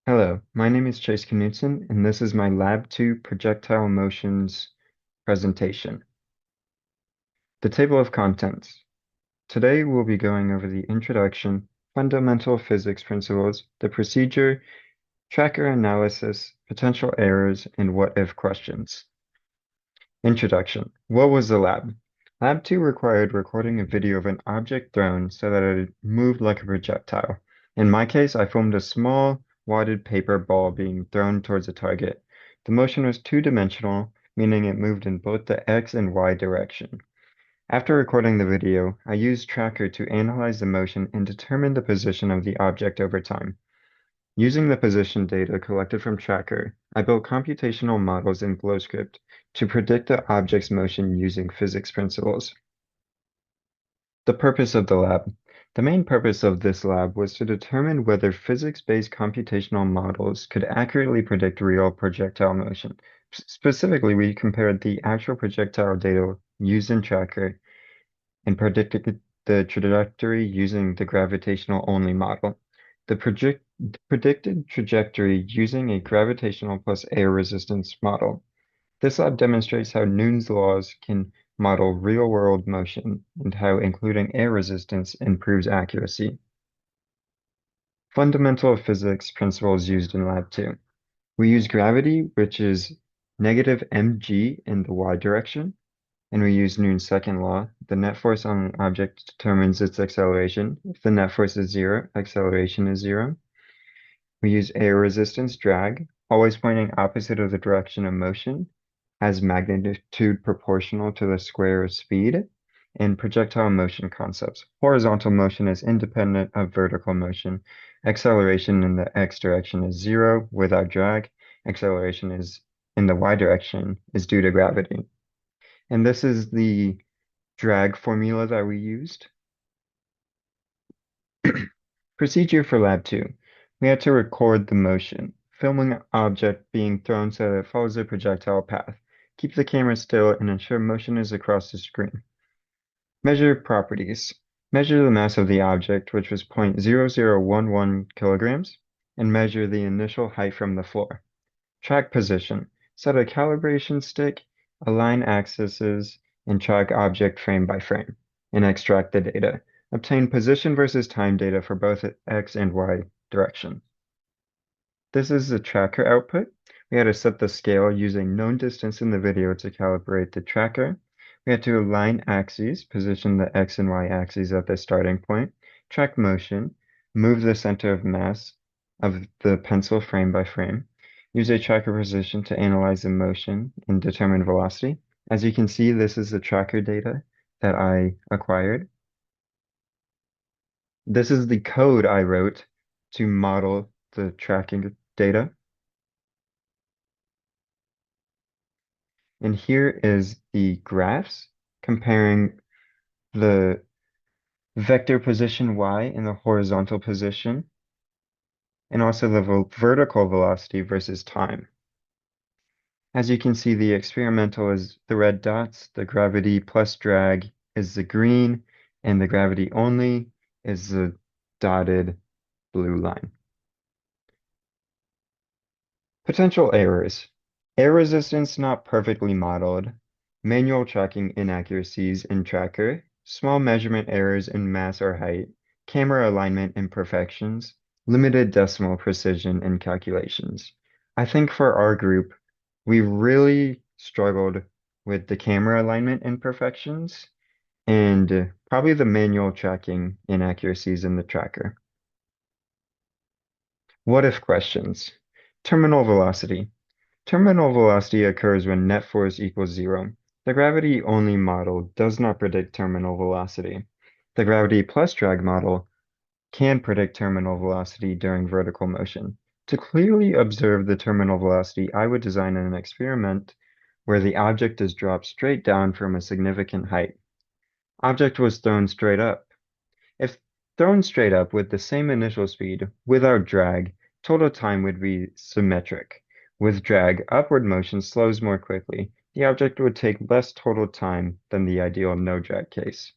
Hello, my name is Chase Knutson, and this is my Lab 2 projectile motions presentation. The table of contents. Today we'll be going over the introduction, fundamental physics principles, the procedure, tracker analysis, potential errors, and what-if questions. Introduction. What was the lab? Lab 2 required recording a video of an object thrown so that it moved like a projectile. In my case, I filmed a small wadded paper ball being thrown towards a target. The motion was two-dimensional, meaning it moved in both the X and Y direction. After recording the video, I used Tracker to analyze the motion and determine the position of the object over time. Using the position data collected from Tracker, I built computational models in GlowScript to predict the object's motion using physics principles. The purpose of the lab. The main purpose of this lab was to determine whether physics-based computational models could accurately predict real projectile motion. Specifically, we compared the actual projectile data used in Tracker and predicted the trajectory using the gravitational-only model. The predicted trajectory using a gravitational plus air resistance model. This lab demonstrates how Newton's laws can model real-world motion and how including air resistance improves accuracy. Fundamental physics principles used in Lab 2. We use gravity, which is negative mg in the y direction, and we use Newton's second law. The net force on an object determines its acceleration. If the net force is zero, acceleration is zero. We use air resistance, drag, always pointing opposite of the direction of motion, has magnitude proportional to the square of speed, and projectile motion concepts. Horizontal motion is independent of vertical motion. Acceleration in the x direction is zero without drag. Acceleration is in the y direction is due to gravity. And this is the drag formula that we used. Procedure for Lab 2. We had to record the motion, filming an object being thrown so that it follows the projectile path. Keep the camera still and ensure motion is across the screen. Measure properties. Measure the mass of the object, which was 0.0011 kilograms, and measure the initial height from the floor. Track position. Set a calibration stick, align axes, and track object frame by frame, and extract the data. Obtain position versus time data for both X and Y direction. This is the tracker output. We had to set the scale using known distance in the video to calibrate the tracker. We had to align axes, position the X and Y axes at the starting point, track motion, move the center of mass of the pencil frame by frame, use a tracker position to analyze the motion and determine velocity. As you can see, this is the tracker data that I acquired. This is the code I wrote to model the tracking data. And here is the graphs comparing the vector position y and the horizontal position, and also the vertical velocity versus time. As you can see, the experimental is the red dots, the gravity plus drag is the green, and the gravity only is the dotted blue line. Potential errors. Air resistance not perfectly modeled, manual tracking inaccuracies in tracker, small measurement errors in mass or height, camera alignment imperfections, limited decimal precision in calculations. I think for our group, we really struggled with the camera alignment imperfections and probably the manual tracking inaccuracies in the tracker. What if questions? Terminal velocity. Terminal velocity occurs when net force equals zero. The gravity-only model does not predict terminal velocity. The gravity plus drag model can predict terminal velocity during vertical motion. To clearly observe the terminal velocity, I would design an experiment where the object is dropped straight down from a significant height. Object was thrown straight up. If thrown straight up with the same initial speed, without drag, total time would be symmetric. With drag, upward motion slows more quickly. The object would take less total time than the ideal no drag case.